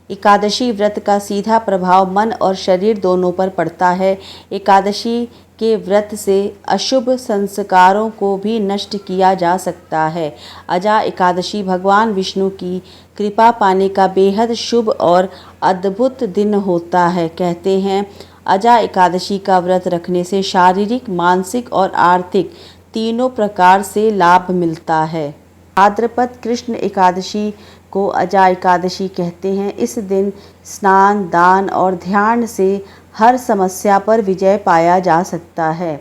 एकादशी व्रत का सीधा प्रभाव मन और शरीर दोनों पर पड़ता है। एकादशी के व्रत से अशुभ संस्कारों को भी नष्ट किया जा सकता है। अजा एकादशी भगवान विष्णु की कृपा पाने का बेहद शुभ और अद्भुत दिन होता है। कहते हैं अजा एकादशी का व्रत रखने से शारीरिक, मानसिक और आर्थिक तीनों प्रकार से लाभ मिलता है। भाद्रपद कृष्ण एकादशी को अजा एकादशी कहते हैं। इस दिन स्नान, दान और ध्यान से हर समस्या पर विजय पाया जा सकता है।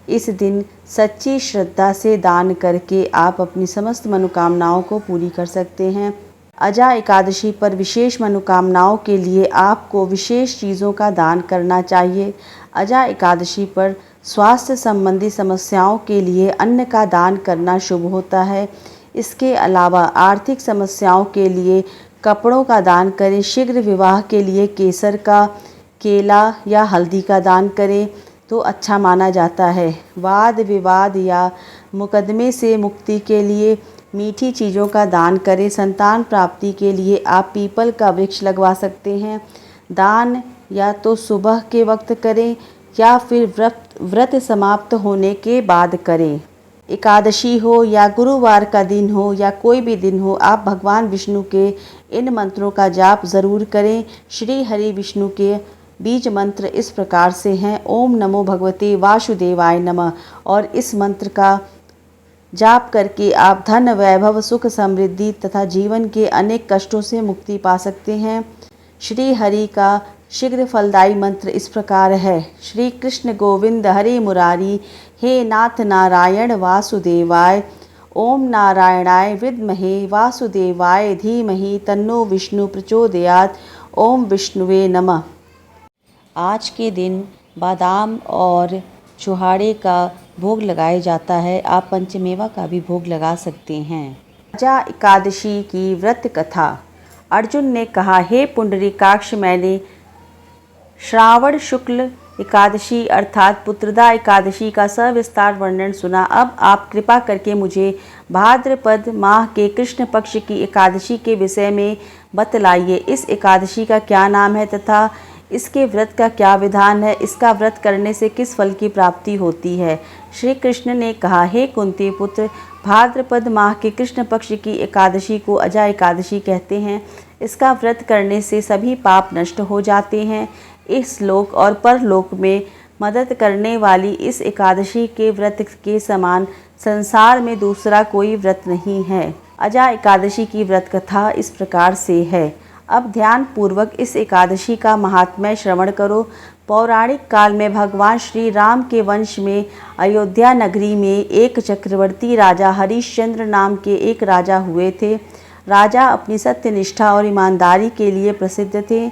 इस दिन सच्ची श्रद्धा से दान करके आप अपनी समस्त मनोकामनाओं को पूरी कर सकते हैं। अजा एकादशी पर विशेष मनोकामनाओं के लिए आपको विशेष चीज़ों का दान करना चाहिए। अजा एकादशी पर स्वास्थ्य संबंधी समस्याओं के लिए अन्न का दान करना शुभ होता है। इसके अलावा आर्थिक समस्याओं के लिए कपड़ों का दान करें। शीघ्र विवाह के लिए केसर का, केला या हल्दी का दान करें तो अच्छा माना जाता है। वाद विवाद या मुकदमे से मुक्ति के लिए मीठी चीज़ों का दान करें। संतान प्राप्ति के लिए आप पीपल का वृक्ष लगवा सकते हैं। दान या तो सुबह के वक्त करें या फिर व्रत समाप्त होने के बाद करें। एकादशी हो या गुरुवार का दिन हो या कोई भी दिन हो, आप भगवान विष्णु के इन मंत्रों का जाप ज़रूर करें। श्री हरि विष्णु के बीज मंत्र इस प्रकार से हैं। ओम नमो भगवते वासुदेवाय नमः। और इस मंत्र का जाप करके आप धन, वैभव, सुख, समृद्धि तथा जीवन के अनेक कष्टों से मुक्ति पा सकते हैं। श्री हरि का शीघ्र फलदायी मंत्र इस प्रकार है। श्री कृष्ण गोविंद हरे मुरारी, हे नाथ नारायण वासुदेवाय। ओम नारायणाय विद्महे वासुदेवाय धीमहि तन्नो विष्णु प्रचोदयात्। ओम विष्णुवे नमः। आज के दिन बादाम और छुहाड़े का भोग लगाया जाता है। आप पंचमेवा का भी भोग लगा सकते हैं। अजा एकादशी की व्रत कथा। अर्जुन ने कहा, हे पुंडरीकाक्ष, मैंने श्रावण शुक्ल एकादशी अर्थात पुत्रदा एकादशी का सविस्तार वर्णन सुना। अब आप कृपा करके मुझे भाद्रपद माह के कृष्ण पक्ष की एकादशी के विषय में बतलाइए। इस एकादशी का क्या नाम है तथा इसके व्रत का क्या विधान है? इसका व्रत करने से किस फल की प्राप्ति होती है? श्री कृष्ण ने कहा, हे कुंती पुत्र, भाद्रपद माह के कृष्ण पक्ष की एकादशी को अजा एकादशी कहते हैं। इसका व्रत करने से सभी पाप नष्ट हो जाते हैं। इस लोक और परलोक में मदद करने वाली इस एकादशी के व्रत के समान संसार में दूसरा कोई व्रत नहीं है। अजा एकादशी की व्रत कथा इस प्रकार से है। अब ध्यान पूर्वक इस एकादशी का महात्म्य श्रवण करो। पौराणिक काल में भगवान श्री राम के वंश में अयोध्या नगरी में एक चक्रवर्ती राजा हरिश्चंद्र नाम के एक राजा हुए थे। राजा अपनी सत्यनिष्ठा और ईमानदारी के लिए प्रसिद्ध थे।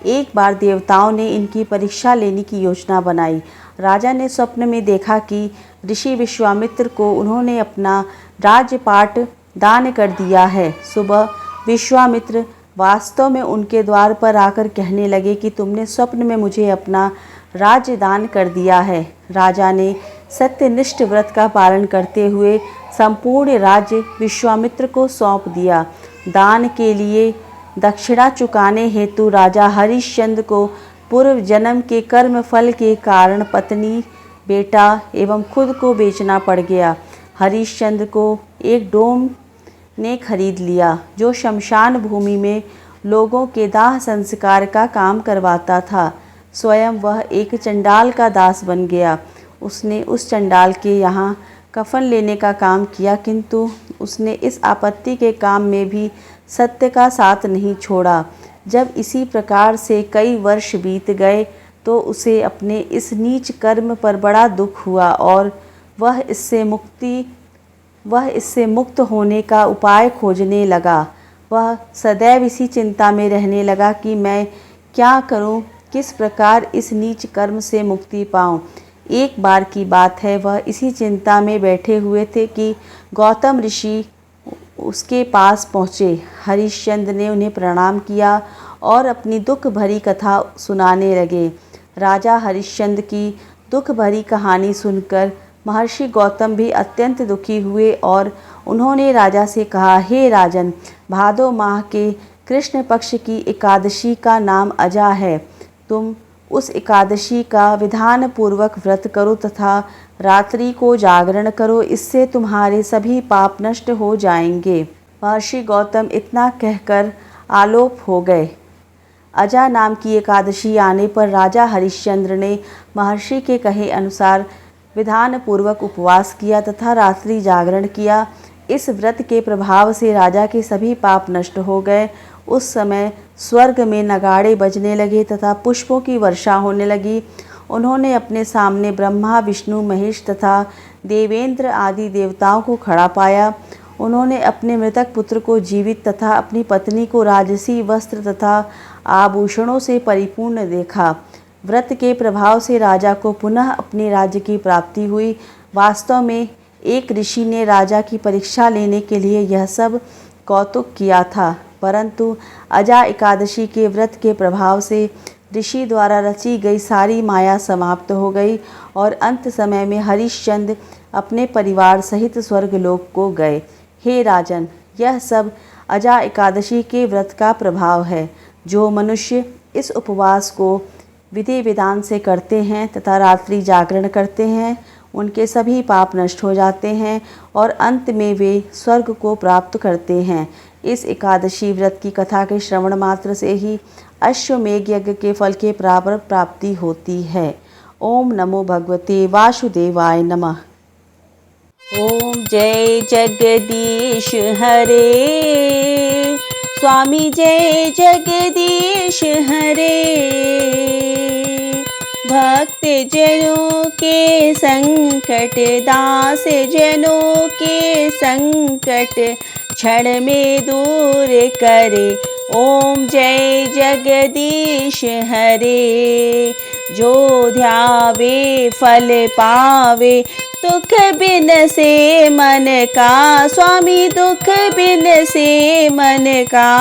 एक बार देवताओं ने इनकी परीक्षा लेने की योजना बनाई। राजा ने स्वप्न में देखा कि ऋषि विश्वामित्र को उन्होंने अपना राज्यपाट दान कर दिया है। सुबह विश्वामित्र वास्तव में उनके द्वार पर आकर कहने लगे कि तुमने स्वप्न में मुझे अपना राज्य दान कर दिया है। राजा ने सत्यनिष्ठ व्रत का पालन करते हुए संपूर्ण राज्य विश्वामित्र को सौंप दिया। दान के लिए दक्षिणा चुकाने हेतु राजा हरिश्चंद्र को पूर्व जन्म के कर्म फल के कारण पत्नी, बेटा एवं खुद को बेचना पड़ गया। हरिश्चंद्र को एक डोम ने खरीद लिया जो शमशान भूमि में लोगों के दाह संस्कार का काम करवाता था। स्वयं वह एक चंडाल का दास बन गया। उसने उस चंडाल के यहाँ कफन लेने का काम किया, किंतु उसने इस आपत्ति के काम में भी सत्य का साथ नहीं छोड़ा। जब इसी प्रकार से कई वर्ष बीत गए तो उसे अपने इस नीच कर्म पर बड़ा दुख हुआ और वह इससे मुक्त होने का उपाय खोजने लगा। वह सदैव इसी चिंता में रहने लगा कि मैं क्या करूं, किस प्रकार इस नीच कर्म से मुक्ति पाऊं। एक बार की बात है, वह इसी चिंता में बैठे हुए थे कि गौतम ऋषि उसके पास पहुँचे। हरिश्चंद्र ने उन्हें प्रणाम किया और अपनी दुख भरी कथा सुनाने लगे। राजा हरिश्चंद्र की दुख भरी कहानी सुनकर महर्षि गौतम भी अत्यंत दुखी हुए और उन्होंने राजा से कहा, हे राजन, भादो माह के कृष्ण पक्ष की एकादशी का नाम अजा है। तुम उस एकादशी का विधान पूर्वक व्रत करो तथा रात्रि को जागरण करो, इससे तुम्हारे सभी पाप नष्ट हो जाएंगे। महर्षि गौतम इतना कहकर आलोप हो गए। अजा नाम की एकादशी आने पर राजा हरिश्चंद्र ने महर्षि के कहे अनुसार विधान पूर्वक उपवास किया तथा रात्रि जागरण किया। इस व्रत के प्रभाव से राजा के सभी पाप नष्ट हो गए। उस समय स्वर्ग में नगाड़े बजने लगे तथा पुष्पों की वर्षा होने लगी। उन्होंने अपने सामने ब्रह्मा, विष्णु, महेश तथा देवेंद्र आदि देवताओं को खड़ा पाया। उन्होंने अपने मृतक पुत्र को जीवित तथा अपनी पत्नी को राजसी वस्त्र तथा आभूषणों से परिपूर्ण देखा। व्रत के प्रभाव से राजा को पुनः अपने राज्य की प्राप्ति हुई। वास्तव में एक ऋषि ने राजा की परीक्षा लेने के लिए यह सब कौतुक किया था, परंतु अजा एकादशी के व्रत के प्रभाव से ऋषि द्वारा रची गई सारी माया समाप्त हो गई और अंत समय में हरिश्चंद्र अपने परिवार सहित स्वर्गलोक को गए। हे राजन, यह सब अजा एकादशी के व्रत का प्रभाव है। जो मनुष्य इस उपवास को विधि विधान से करते हैं तथा रात्रि जागरण करते हैं, उनके सभी पाप नष्ट हो जाते हैं और अंत में वे स्वर्ग को प्राप्त करते हैं। इस एकादशी व्रत की कथा के श्रवण मात्र से ही अश्वमेघ यज्ञ के फल के प्राप्ति होती है। ओम नमो भगवते वासुदेवाय नमः। ओम जय जगदीश हरे, स्वामी जय जगदीश हरे। भक्त जनों के संकट, दास जनों के संकट क्षण में दूर करे। ओम जय जगदीश हरे। जो ध्यावे फल पावे, दुख बिन से मन का। स्वामी दुख बिन से मन का,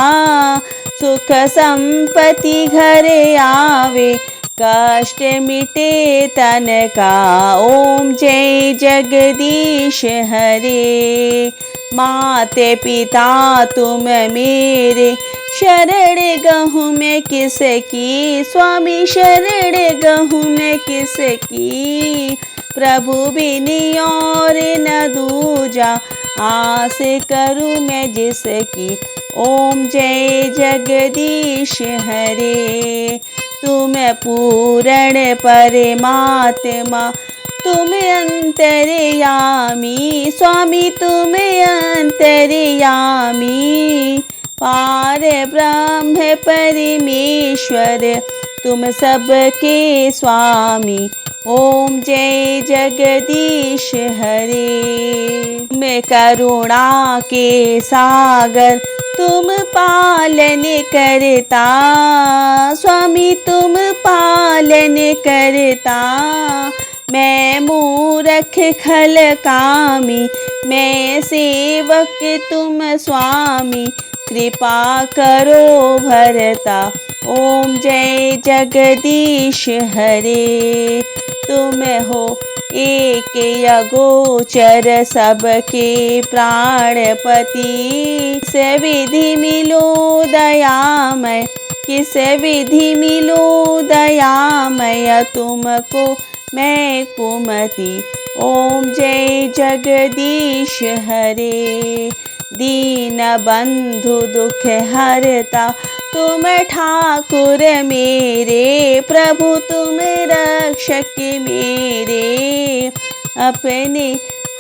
सुख संपत्ति घर आवे, कष्ट मिटे तन का। ओम जय जगदीश हरे। माते पिता तुम मेरे, शरण गहूँ मैं किसकी। स्वामी शरण गहूँ मैं किसकी। प्रभु बिनि और न दूजा, आस करूँ मैं जिसकी। ओम जय जगदीश हरे। तुम पूर्ण परमात्मा, तुम अंतर्यामी। स्वामी तुम अंतर्यामी। पार ब्रह्म परमेश्वर, तुम सबके स्वामी। ओम जय जगदीश हरे। तुम करुणा के सागर, तुम पालन करता। स्वामी तुम पालन करता। मैं मूरख खल कामी, मैं सेवक तुम स्वामी। कृपा करो भरता। ओम जय जगदीश हरे। तुम हो एक अगोचर, सबके प्राणपति। किस विधि मिलो दयामय, किस विधि मिलो दयामय, तुमको मैं कुमति। ओम जय जगदीश हरे। दीन बंधु दुख हरता, तुम ठाकुर मेरे। प्रभु तुम रक्षक मेरे। अपने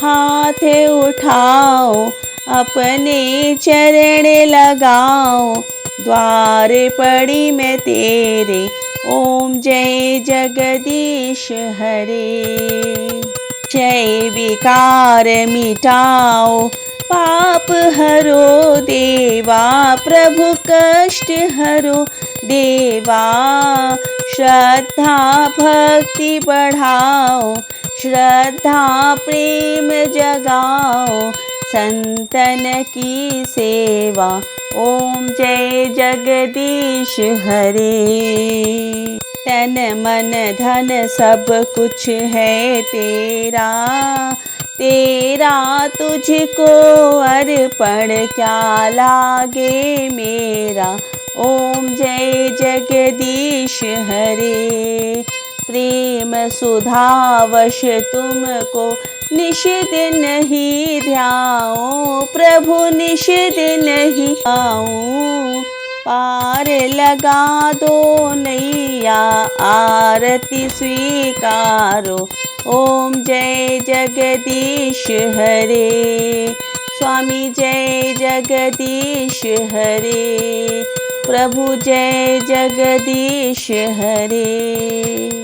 हाथ उठाओ, अपने चरण लगाओ, द्वार पड़ी मैं तेरे। ओम जय जगदीश हरे। जय विकार मिटाओ, पाप हरो देवा। प्रभु कष्ट हरो देवा। श्रद्धा भक्ति बढ़ाओ, श्रद्धा प्रेम जगाओ, संतन की सेवा। ओम जय जगदीश हरे। तन मन धन सब कुछ है तेरा, तेरा तुझको अर्पण क्या लागे मेरा। ओम जय जगदीश हरे। प्रेम सुधावश तुमको निश दिन ही ध्याऊं प्रभु, निश दिन ही आऊं। पार लगा दो नैया आरती स्वीकारो। ओम जय जगदीश हरे। स्वामी जय जगदीश हरे। प्रभु जय जगदीश हरे।